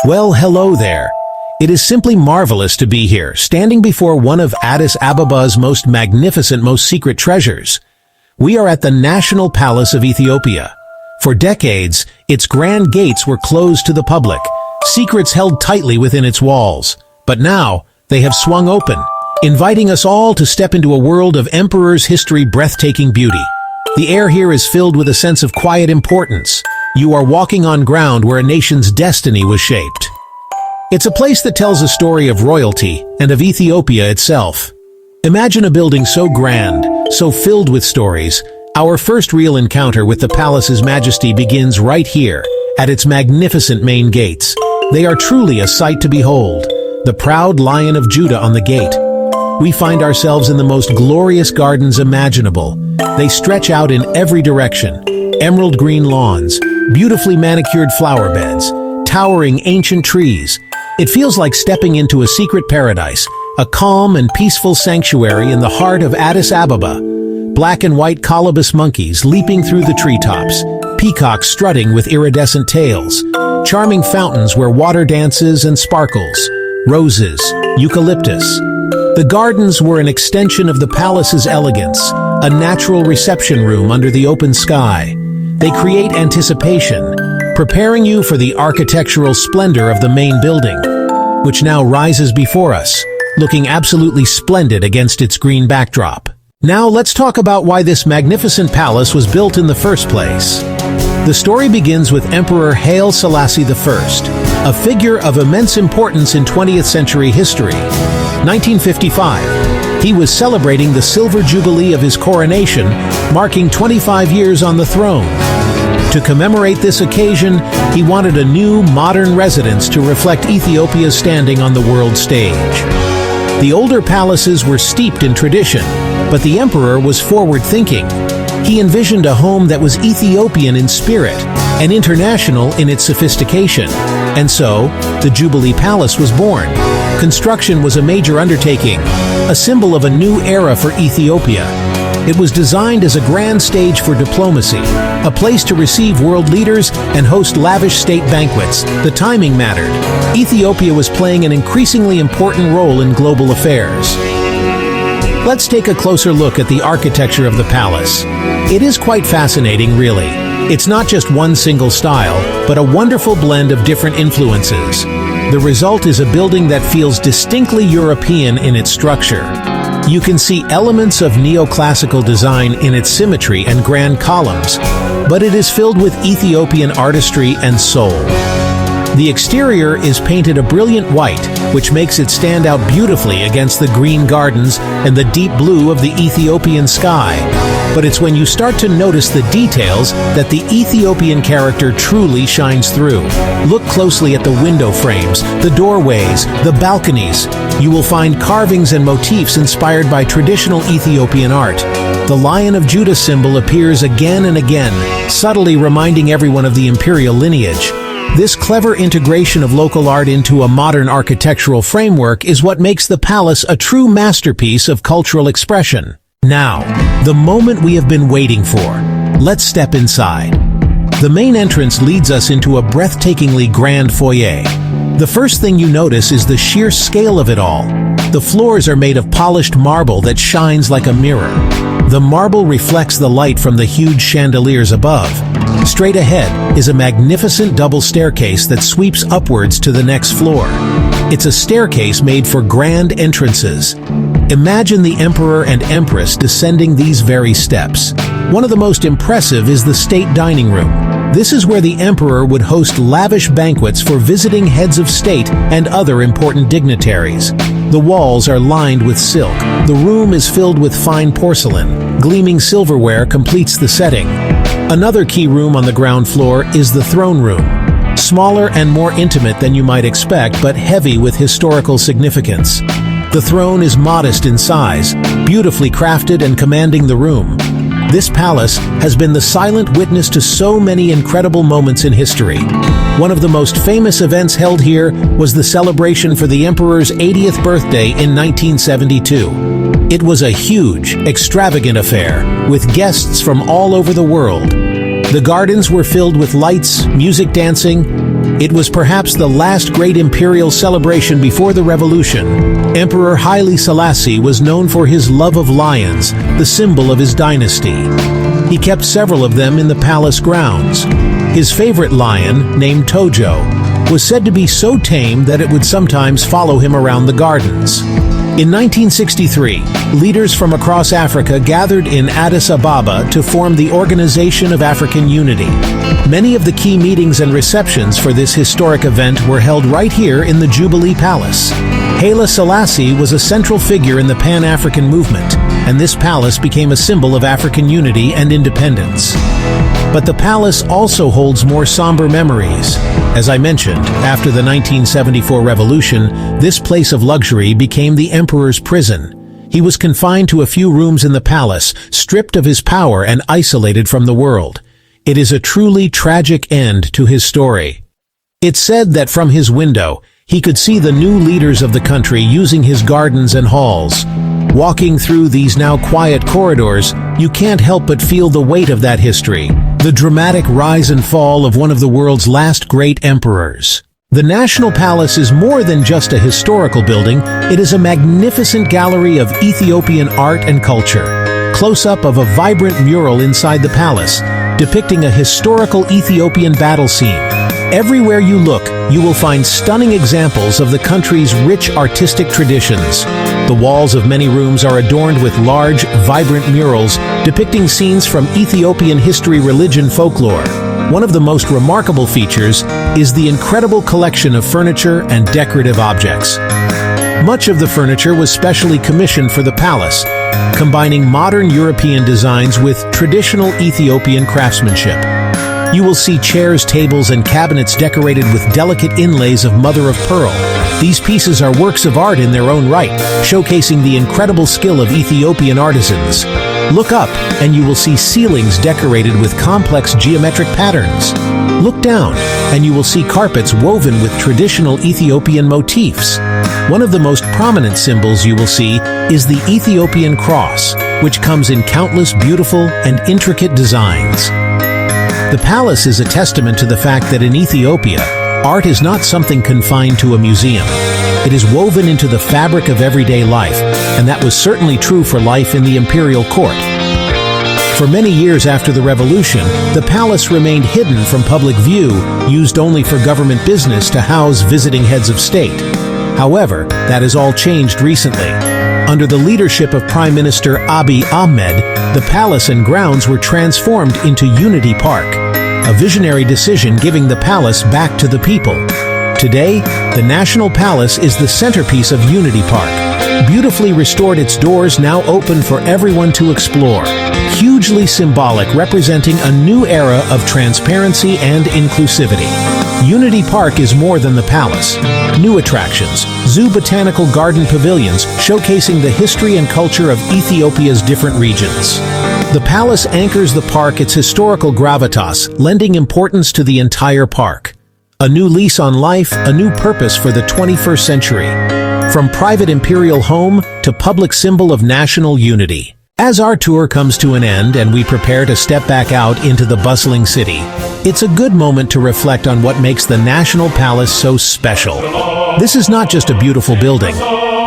Well, hello there. It is simply marvelous to be here, standing before one of Addis Ababa's most magnificent, most secret treasures. We are at the National Palace of Ethiopia. For decades, its grand gates were closed to the public, secrets held tightly within its walls. But now, they have swung open, inviting us all to step into a world of emperor's history, breathtaking beauty. The air here is filled with a sense of quiet importance. You are walking on ground where a nation's destiny was shaped. It's a place that tells a story of royalty and of Ethiopia itself. Imagine a building so grand, so filled with stories. Our first real encounter with the palace's majesty begins right here, at its magnificent main gates. They are truly a sight to behold. The proud Lion of Judah on the gate. We find ourselves in the most glorious gardens imaginable. They stretch out in every direction. Emerald green lawns, beautifully manicured flower beds, towering ancient trees. It feels like stepping into a secret paradise, a calm and peaceful sanctuary in the heart of Addis Ababa. Black and white colobus monkeys leaping through the treetops, peacocks strutting with iridescent tails, charming fountains where water dances and sparkles, roses, eucalyptus. The gardens were an extension of the palace's elegance, a natural reception room under the open sky. They create anticipation, preparing you for the architectural splendor of the main building, which now rises before us, looking absolutely splendid against its green backdrop. Now let's talk about why this magnificent palace was built in the first place. The story begins with Emperor Haile Selassie I, a figure of immense importance in 20th century history. 1955, he was celebrating the silver jubilee of his coronation, marking 25 years on the throne. To commemorate this occasion, he wanted a new, modern residence to reflect Ethiopia's standing on the world stage. The older palaces were steeped in tradition, but the emperor was forward-thinking. He envisioned a home that was Ethiopian in spirit and international in its sophistication. And so, the Jubilee Palace was born. Construction was a major undertaking, a symbol of a new era for Ethiopia. It was designed as a grand stage for diplomacy, a place to receive world leaders and host lavish state banquets. The timing mattered. Ethiopia was playing an increasingly important role in global affairs. Let's take a closer look at the architecture of the palace. It is quite fascinating, really. It's not just one single style, but a wonderful blend of different influences. The result is a building that feels distinctly European in its structure. You can see elements of neoclassical design in its symmetry and grand columns, but it is filled with Ethiopian artistry and soul. The exterior is painted a brilliant white, which makes it stand out beautifully against the green gardens and the deep blue of the Ethiopian sky. But it's when you start to notice the details that the Ethiopian character truly shines through. Look closely at the window frames, the doorways, the balconies. You will find carvings and motifs inspired by traditional Ethiopian art. The Lion of Judah symbol appears again and again, subtly reminding everyone of the imperial lineage. This clever integration of local art into a modern architectural framework is what makes the palace a true masterpiece of cultural expression. Now, the moment we have been waiting for. Let's step inside. The main entrance leads us into a breathtakingly grand foyer. The first thing you notice is the sheer scale of it all. The floors are made of polished marble that shines like a mirror. The marble reflects the light from the huge chandeliers above. Straight ahead is a magnificent double staircase that sweeps upwards to the next floor. It's a staircase made for grand entrances. Imagine the emperor and empress descending these very steps. One of the most impressive is the state dining room. This is where the emperor would host lavish banquets for visiting heads of state and other important dignitaries. The walls are lined with silk. The room is filled with fine porcelain. Gleaming silverware completes the setting. Another key room on the ground floor is the throne room. Smaller and more intimate than you might expect, but heavy with historical significance. The throne is modest in size, beautifully crafted and commanding the room. This palace has been the silent witness to so many incredible moments in history. One of the most famous events held here was the celebration for the emperor's 80th birthday in 1972. It was a huge, extravagant affair, with guests from all over the world. The gardens were filled with lights, music, dancing, It was perhaps the last great imperial celebration before the revolution. Emperor Haile Selassie was known for his love of lions, the symbol of his dynasty. He kept several of them in the palace grounds. His favorite lion, named Tojo, was said to be so tame that it would sometimes follow him around the gardens. In 1963, leaders from across Africa gathered in Addis Ababa to form the Organization of African Unity. Many of the key meetings and receptions for this historic event were held right here in the Jubilee Palace. Haile Selassie was a central figure in the Pan-African movement, and this palace became a symbol of African unity and independence. But the palace also holds more somber memories. As I mentioned, after the 1974 revolution, this place of luxury became the emperor's prison. He was confined to a few rooms in the palace, stripped of his power and isolated from the world. It is a truly tragic end to his story. It's said that from his window, he could see the new leaders of the country using his gardens and halls. Walking through these now quiet corridors, you can't help but feel the weight of that history, the dramatic rise and fall of one of the world's last great emperors. The National Palace is more than just a historical building, it is a magnificent gallery of Ethiopian art and culture. Close-up of a vibrant mural inside the palace, depicting a historical Ethiopian battle scene. Everywhere you look, you will find stunning examples of the country's rich artistic traditions. The walls of many rooms are adorned with large, vibrant murals depicting scenes from Ethiopian history, religion, folklore. One of the most remarkable features is the incredible collection of furniture and decorative objects. Much of the furniture was specially commissioned for the palace, combining modern European designs with traditional Ethiopian craftsmanship. You will see chairs, tables, and cabinets decorated with delicate inlays of mother-of-pearl. These pieces are works of art in their own right, showcasing the incredible skill of Ethiopian artisans. Look up, and you will see ceilings decorated with complex geometric patterns. Look down, and you will see carpets woven with traditional Ethiopian motifs. One of the most prominent symbols you will see is the Ethiopian cross, which comes in countless beautiful and intricate designs. The palace is a testament to the fact that in Ethiopia, art is not something confined to a museum. It is woven into the fabric of everyday life, and that was certainly true for life in the imperial court. For many years after the revolution, the palace remained hidden from public view, used only for government business to house visiting heads of state. However, that has all changed recently. Under the leadership of Prime Minister Abiy Ahmed, the palace and grounds were transformed into Unity Park, a visionary decision giving the palace back to the people. Today, the National Palace is the centerpiece of Unity Park. Beautifully restored, its doors now open for everyone to explore. Hugely symbolic, representing a new era of transparency and inclusivity. Unity Park is more than the palace. New attractions, zoo, botanical garden, pavilions, showcasing the history and culture of Ethiopia's different regions. The palace anchors the park its historical gravitas, lending importance to the entire park. A new lease on life, a new purpose for the 21st century. From private imperial home to public symbol of national unity. As our tour comes to an end and we prepare to step back out into the bustling city, it's a good moment to reflect on what makes the National Palace so special. This is not just a beautiful building.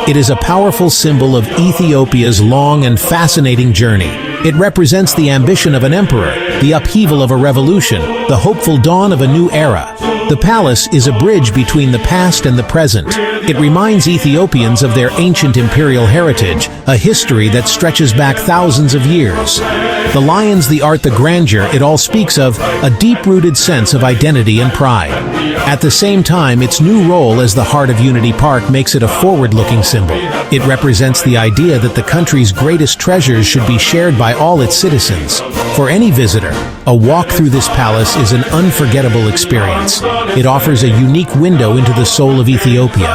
It is a powerful symbol of Ethiopia's long and fascinating journey. It represents the ambition of an emperor, the upheaval of a revolution, the hopeful dawn of a new era. The palace is a bridge between the past and the present. It reminds Ethiopians of their ancient imperial heritage, a history that stretches back thousands of years. The lions, the art, the grandeur, it all speaks of a deep-rooted sense of identity and pride. At the same time, its new role as the heart of Unity Park makes it a forward-looking symbol. It represents the idea that the country's greatest treasures should be shared by all its citizens. For any visitor, a walk through this palace is an unforgettable experience. It offers a unique window into the soul of Ethiopia.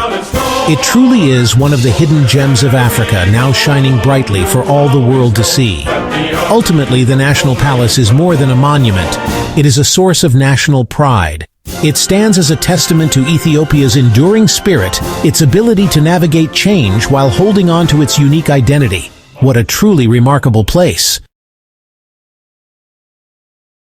It truly is one of the hidden gems of Africa, now shining brightly for all the world to see. Ultimately, the National Palace is more than a monument. It is a source of national pride. It stands as a testament to Ethiopia's enduring spirit, its ability to navigate change while holding on to its unique identity. What a truly remarkable place.